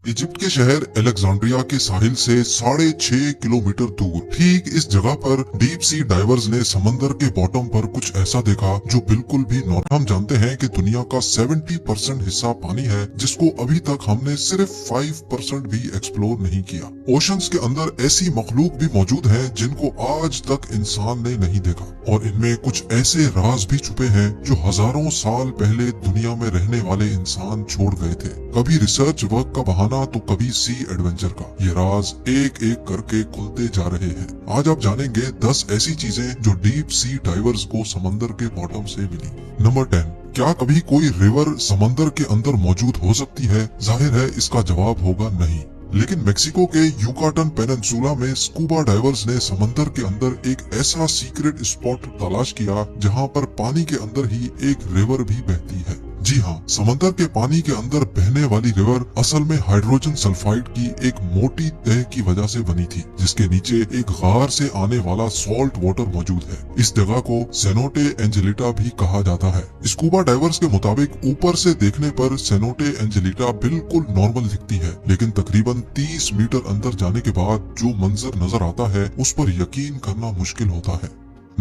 Egypt के शहर Alexandria के साहिल से 6.5 किलोमीटर दूर ठीक इस जगह पर डीप सी डाइवर्स ने समंदर के बॉटम पर कुछ ऐसा देखा जो बिल्कुल भी नॉर्मल। हम जानते हैं कि दुनिया का 70% हिस्सा पानी है, जिसको अभी तक हमने सिर्फ 5% भी एक्सप्लोर नहीं किया। ओशंस के अंदर ऐसी मखलूक भी मौजूद है जिनको आज तक इंसान ने नहीं देखा, और इनमें कुछ ऐसे राज भी छुपे हैं जो हजारों साल पहले दुनिया में रहने वाले इंसान छोड़ गए थे। कभी रिसर्च वर्क का बहाना तो कभी सी एडवेंचर का। ये राज एक एक करके खुलते जा रहे हैं। आज आप जानेंगे 10 ऐसी चीजें जो डीप सी डाइवर्स को समंदर के बॉटम से मिली। नंबर 10, क्या कभी कोई रिवर समंदर के अंदर मौजूद हो सकती है? जाहिर है इसका जवाब होगा नहीं। लेकिन मेक्सिको के युकाटन पेनिनसुला में स्कूबा डाइवर्स ने समंदर के अंदर एक ऐसा सीक्रेट स्पॉट तलाश किया जहां पर पानी के अंदर ही एक रिवर भी बहती है। जी हाँ, समंदर के पानी के अंदर बहने वाली रिवर असल में हाइड्रोजन सल्फाइड की एक मोटी तह की वजह से बनी थी, जिसके नीचे एक गार से आने वाला सॉल्ट वाटर मौजूद है। इस जगह को सेनोटे एंजेलिटा भी कहा जाता है। स्कूबा डाइवर्स के मुताबिक ऊपर से देखने पर सेनोटे एंजेलिटा बिल्कुल नॉर्मल दिखती है, लेकिन तकरीबन 30 मीटर अंदर जाने के बाद जो मंजर नजर आता है उस पर यकीन करना मुश्किल होता है।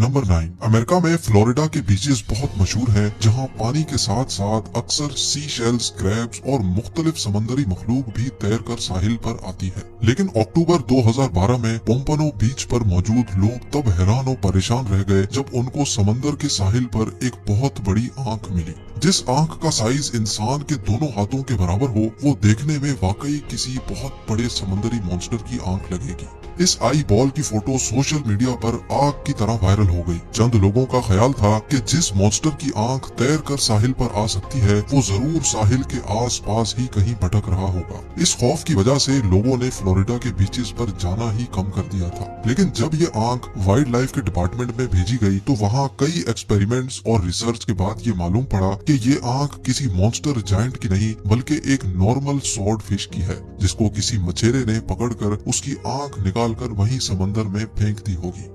नंबर 9, अमेरिका में फ्लोरिडा के बीचेस बहुत मशहूर हैं, जहां पानी के साथ साथ अक्सर सी शेल्स, क्रैब्स और मुख्तलिफ समंदरी मखलूक भी तैरकर साहिल पर आती है। लेकिन अक्टूबर 2012 में पोम्पनो बीच पर मौजूद लोग तब हैरान और परेशान रह गए जब उनको समंदर के साहिल पर एक बहुत बड़ी आंख मिली। जिस आंख का साइज इंसान के दोनों हाथों के बराबर हो, वो देखने में वाकई किसी बहुत बड़े समंदरी मॉन्स्टर की आंख लगेगी। इस आई बॉल की फोटो सोशल मीडिया पर आग की तरह वायरल हो गई। चंद लोगों का ख्याल था कि जिस मॉन्स्टर की आंख तैर कर साहिल पर आ सकती है, वो जरूर साहिल के आसपास ही कहीं भटक रहा होगा। इस खौफ की वजह से लोगों ने फ्लोरिडा के बीचेस पर जाना ही कम कर दिया था। लेकिन जब ये आंख वाइल्ड लाइफ के डिपार्टमेंट में भेजी गई तो वहाँ कई एक्सपेरिमेंट्स और रिसर्च के बाद ये मालूम पड़ा कि ये आंख किसी मॉन्स्टर जायंट की नहीं बल्कि एक नॉर्मल स्वॉर्ड फिश की है, जिसको किसी मछेरे ने पकड़कर उसकी आंख निकालकर वहीं समंदर में फेंक दी होगी।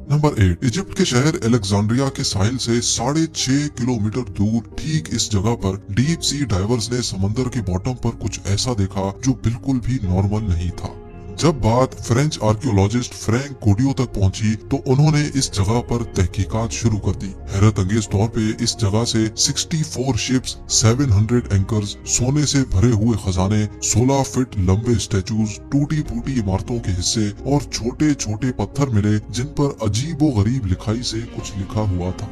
नंबर 8, इजिप्ट के शहर अलेक्जेंड्रिया के साहिल से 6.5 किलोमीटर दूर ठीक इस जगह पर डीप सी डाइवर्स ने समंदर के बॉटम पर कुछ ऐसा देखा जो बिल्कुल भी नॉर्मल नहीं था। जब बात फ्रेंच आर्कियोलॉजिस्ट फ्रैंक कोडियो तक पहुंची तो उन्होंने इस जगह पर तहकीकात शुरू कर दी। हैरत अंगेज तौर पे इस जगह से 64 शिप्स, 700 एंकर्स, सोने से भरे हुए खजाने, 16 फीट लंबे स्टैचूज, टूटी फूटी इमारतों के हिस्से और छोटे छोटे पत्थर मिले जिन पर अजीबो गरीब लिखाई से कुछ लिखा हुआ था।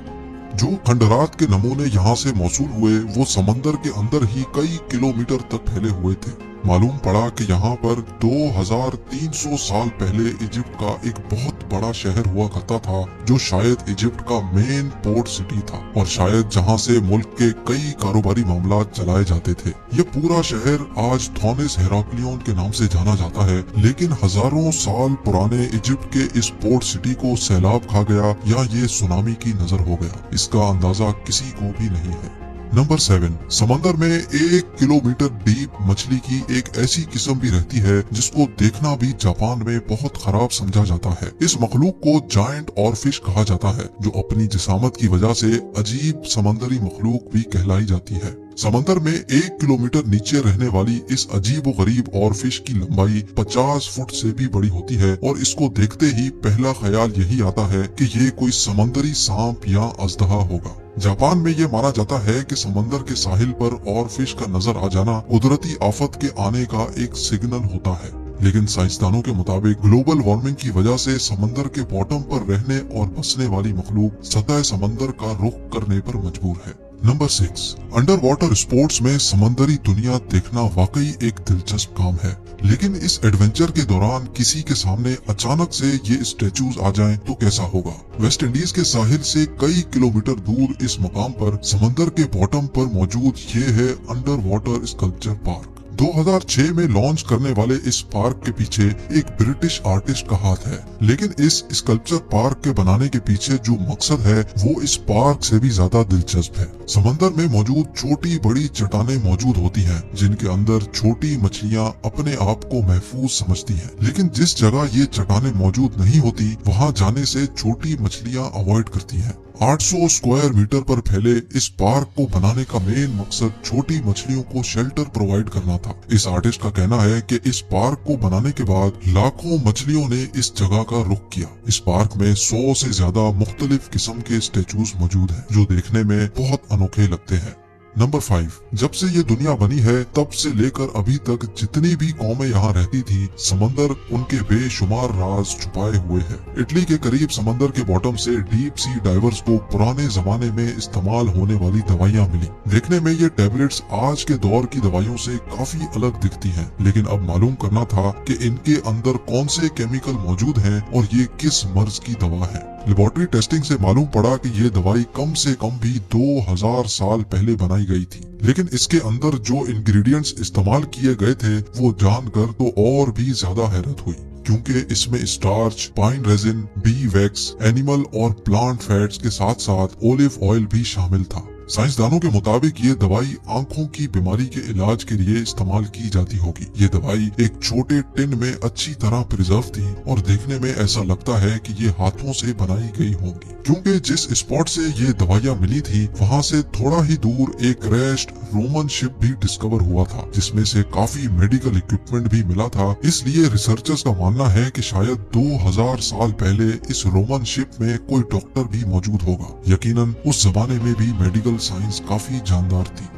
जो खंडरात के नमूने यहाँ से मौसूल हुए वो समंदर के अंदर ही कई किलोमीटर तक फैले हुए थे। मालूम पड़ा कि यहाँ पर 2300 साल पहले इजिप्ट का एक बहुत बड़ा शहर हुआ करता था, जो शायद इजिप्ट का मेन पोर्ट सिटी था और शायद जहाँ से मुल्क के कई कारोबारी मामला चलाए जाते थे। ये पूरा शहर आज थॉनिस हेराक्लियन के नाम से जाना जाता है, लेकिन हजारों साल पुराने इजिप्ट के इस पोर्ट सिटी को सैलाब खा गया या ये सुनामी की नजर हो गया, इसका अंदाजा किसी को भी नहीं है। नंबर 7, समंदर में 1 किलोमीटर डीप मछली की एक ऐसी किस्म भी रहती है जिसको देखना भी जापान में बहुत खराब समझा जाता है। इस मखलूक को जायंट और फिश कहा जाता है, जो अपनी जिसामत की वजह से अजीब समंदरी मखलूक भी कहलाई जाती है। समंदर में 1 किलोमीटर नीचे रहने वाली इस अजीब गरीब और फिश की लंबाई 50 फुट से भी बड़ी होती है और इसको देखते ही पहला ख्याल यही आता है कि ये कोई समंदरी सांप या अजदहा होगा। जापान में ये माना जाता है कि समंदर के साहिल पर और फिश का नजर आ जाना कुदरती आफत के आने का एक सिग्नल होता है। लेकिन साइंसदानों के मुताबिक ग्लोबल वार्मिंग की वजह से समंदर के बॉटम पर रहने और बसने वाली मखलूक सतह समंदर का रुख करने पर मजबूर है। नंबर 6, अंडर वाटर स्पोर्ट्स में समंदरी दुनिया देखना वाकई एक दिलचस्प काम है, लेकिन इस एडवेंचर के दौरान किसी के सामने अचानक से ये स्टैचूज आ जाएं तो कैसा होगा। वेस्ट इंडीज के साहिल से कई किलोमीटर दूर इस मकाम पर समंदर के बॉटम पर मौजूद ये है अंडर वाटर स्कल्पचर पार्क। 2006 में लॉन्च करने वाले इस पार्क के पीछे एक ब्रिटिश आर्टिस्ट का हाथ है, लेकिन इस स्कल्पचर पार्क के बनाने के पीछे जो मकसद है वो इस पार्क से भी ज्यादा दिलचस्प है। समंदर में मौजूद छोटी बड़ी चट्टानें मौजूद होती हैं, जिनके अंदर छोटी मछलियां अपने आप को महफूज समझती हैं। लेकिन जिस जगह ये चट्टानें मौजूद नहीं होती, वहाँ जाने से छोटी मछलियां अवॉइड करती हैं। 800 स्क्वायर मीटर पर फैले इस पार्क को बनाने का मेन मकसद छोटी मछलियों को शेल्टर प्रोवाइड करना था। इस आर्टिस्ट का कहना है कि इस पार्क को बनाने के बाद लाखों मछलियों ने इस जगह का रुख किया। इस पार्क में 100 से ज्यादा मुख्तलिफ किस्म के स्टेचूज मौजूद हैं, जो देखने में बहुत अनोखे लगते हैं। नंबर 5, जब से ये दुनिया बनी है तब से लेकर अभी तक जितनी भी कौमें यहाँ रहती थी, समंदर उनके बेशुमार राज छुपाए हुए है। इटली के करीब समंदर के बॉटम से डीप सी डाइवर्स को पुराने जमाने में इस्तेमाल होने वाली दवाइयाँ मिली। देखने में ये टैबलेट्स आज के दौर की दवाइयों से काफी अलग दिखती हैं, लेकिन अब मालूम करना था कि इनके अंदर कौन से केमिकल मौजूद हैं और ये किस मर्ज की दवा है। लेबोरेटरी टेस्टिंग से मालूम पड़ा कि ये दवाई कम से कम भी 2000 साल पहले बनाई गई थी, लेकिन इसके अंदर जो इंग्रेडिएंट्स इस्तेमाल किए गए थे वो जानकर तो और भी ज्यादा हैरत हुई, क्योंकि इसमें starch, pine resin, B wax, animal और प्लांट फैट्स के साथ साथ ओलिव ऑयल भी शामिल था। साइंसदानों के मुताबिक ये दवाई आंखों की बीमारी के इलाज के लिए इस्तेमाल की जाती होगी। ये दवाई एक छोटे टिन में अच्छी तरह प्रिजर्व थी और देखने में ऐसा लगता है कि ये हाथों से बनाई गई होंगी, क्योंकि जिस स्पॉट से ये दवाइयाँ मिली थी वहाँ से थोड़ा ही दूर एक क्रैश्ड रोमन शिप भी डिस्कवर हुआ था, जिसमें से काफी मेडिकल इक्विपमेंट भी मिला था। इसलिए रिसर्चर्स का मानना है कि शायद 2000 साल पहले इस रोमन शिप में कोई डॉक्टर भी मौजूद होगा। यकीनन उस जमाने में भी मेडिकल साइंस काफी जानदार थी।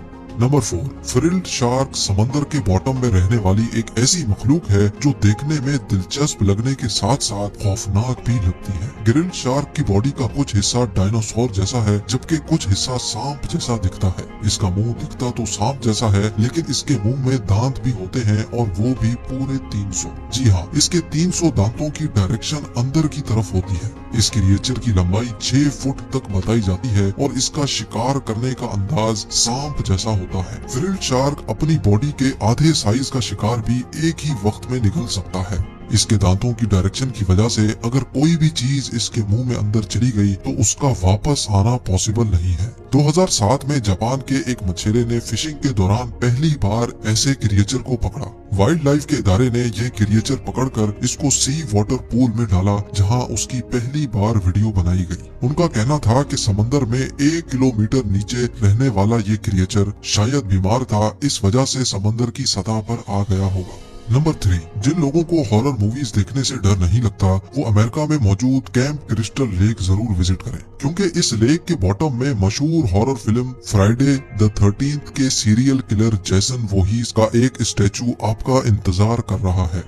नंबर 4, फ्रिल्ड शार्क समंदर के बॉटम में रहने वाली एक ऐसी मखलूक है जो देखने में दिलचस्प लगने के साथ साथ खौफनाक भी लगती है। ग्रिल्ड शार्क की बॉडी का कुछ हिस्सा डायनासोर जैसा है, जबकि कुछ हिस्सा सांप जैसा दिखता है। इसका मुंह दिखता तो सांप जैसा है, लेकिन इसके मुंह में दांत भी होते हैं और वो भी पूरे 300। जी हाँ, इसके 300 दांतों की डायरेक्शन अंदर की तरफ होती है। इस क्रिएचर की लंबाई 6 फुट तक बताई जाती है और इसका शिकार करने का अंदाज सांप जैसा होता है। फ्रिल्ड शार्क अपनी बॉडी के आधे साइज का शिकार भी एक ही वक्त में निगल सकता है। इसके दांतों की डायरेक्शन की वजह से अगर कोई भी चीज इसके मुंह में अंदर चली गई तो उसका वापस आना पॉसिबल नहीं है। 2007 में जापान के एक मछेरे ने फिशिंग के दौरान पहली बार ऐसे क्रिएचर को पकड़ा। वाइल्ड लाइफ के इदारे ने यह क्रिएचर पकड़कर इसको सी वाटर पूल में डाला, जहां उसकी पहली बार वीडियो बनाई गई। उनका कहना था कि समंदर में 1 किलोमीटर नीचे रहने वाला ये क्रिएचर शायद बीमार था, इस वजह से समंदर की सतह पर आ गया होगा। नंबर 3, जिन लोगों को हॉरर मूवीज देखने से डर नहीं लगता वो अमेरिका में मौजूद कैंप क्रिस्टल लेक जरूर विजिट करें, क्योंकि इस लेक के बॉटम में मशहूर horror film Friday the 13th के सीरियल किलर जेसन वोहीस का एक स्टैचू आपका इंतजार कर रहा है।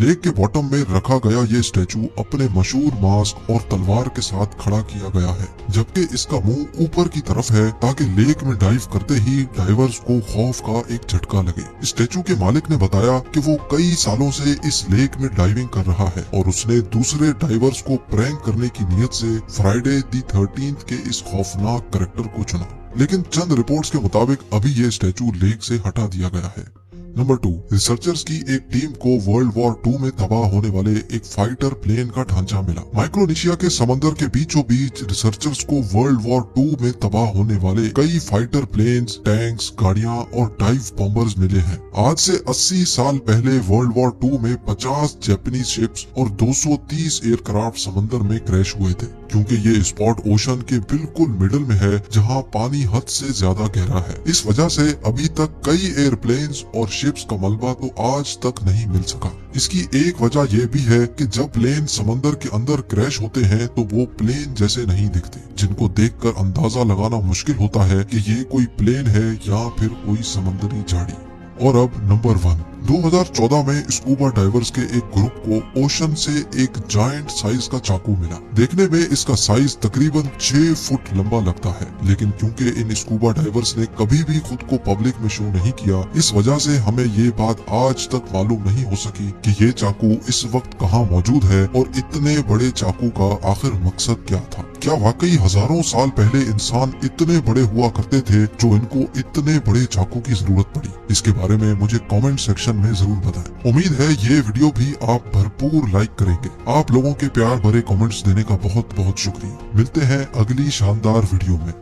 लेक के बॉटम में रखा गया ये स्टैचू अपने मशहूर मास्क और तलवार के साथ खड़ा किया गया है, जबकि इसका मुंह ऊपर की तरफ है ताकि लेक में डाइव करते ही डाइवर्स को खौफ का एक झटका लगे। स्टैचू के मालिक ने बताया कि वो कई सालों से इस लेक में डाइविंग कर रहा है और उसने दूसरे डाइवर्स को प्रैंक करने की नीयत से फ्राइडे द 13th के इस खौफनाक कैरेक्टर को चुना, लेकिन चंद रिपोर्ट्स के मुताबिक अभी ये स्टैचू लेक से हटा दिया गया है। नंबर 2, रिसर्चर्स की एक टीम को वर्ल्ड वॉर 2 में तबाह होने वाले एक फाइटर प्लेन का ढांचा मिला। माइक्रोनेशिया के समंदर के बीचों बीच रिसर्चर्स को वर्ल्ड वॉर 2 में तबाह होने वाले कई फाइटर प्लेन्स, टैंक्स, गाड़ियां और डाइव बॉम्बर्स मिले हैं। आज से 80 साल पहले वर्ल्ड वॉर 2 में 50 जापानीज शिप्स और 230 एयरक्राफ्ट समंदर में क्रैश हुए थे, क्योंकि ये स्पॉट ओशन के बिल्कुल मिडल में है जहां पानी हद से ज्यादा गहरा है। इस वजह से अभी तक कई एयरप्लेन्स और शिप्स का मलबा तो आज तक नहीं मिल सका। इसकी एक वजह यह भी है कि जब प्लेन समंदर के अंदर क्रैश होते हैं तो वो प्लेन जैसे नहीं दिखते, जिनको देखकर अंदाजा लगाना मुश्किल होता है कि ये कोई प्लेन है या फिर कोई समंदरी झाड़ी। और अब नंबर 1, 2014 में स्कूबा डाइवर्स के एक ग्रुप को ओशन से एक जायंट साइज का चाकू मिला। देखने में इसका साइज तकरीबन 6 फुट लंबा लगता है, लेकिन क्योंकि इन स्कूबा डाइवर्स ने कभी भी खुद को पब्लिक में शो नहीं किया, इस वजह से हमें ये बात आज तक मालूम नहीं हो सकी कि ये चाकू इस वक्त कहाँ मौजूद है और इतने बड़े चाकू का आखिर मकसद क्या था। क्या वाकई हजारों साल पहले इंसान इतने बड़े हुआ करते थे जो इनको इतने बड़े चाकू की जरूरत पड़ी? इसके बारे में मुझे कमेंट सेक्शन में जरूर बताएं। उम्मीद है ये वीडियो भी आप भरपूर लाइक करेंगे। आप लोगों के प्यार भरे कमेंट्स देने का बहुत बहुत शुक्रिया। मिलते हैं अगली शानदार वीडियो में।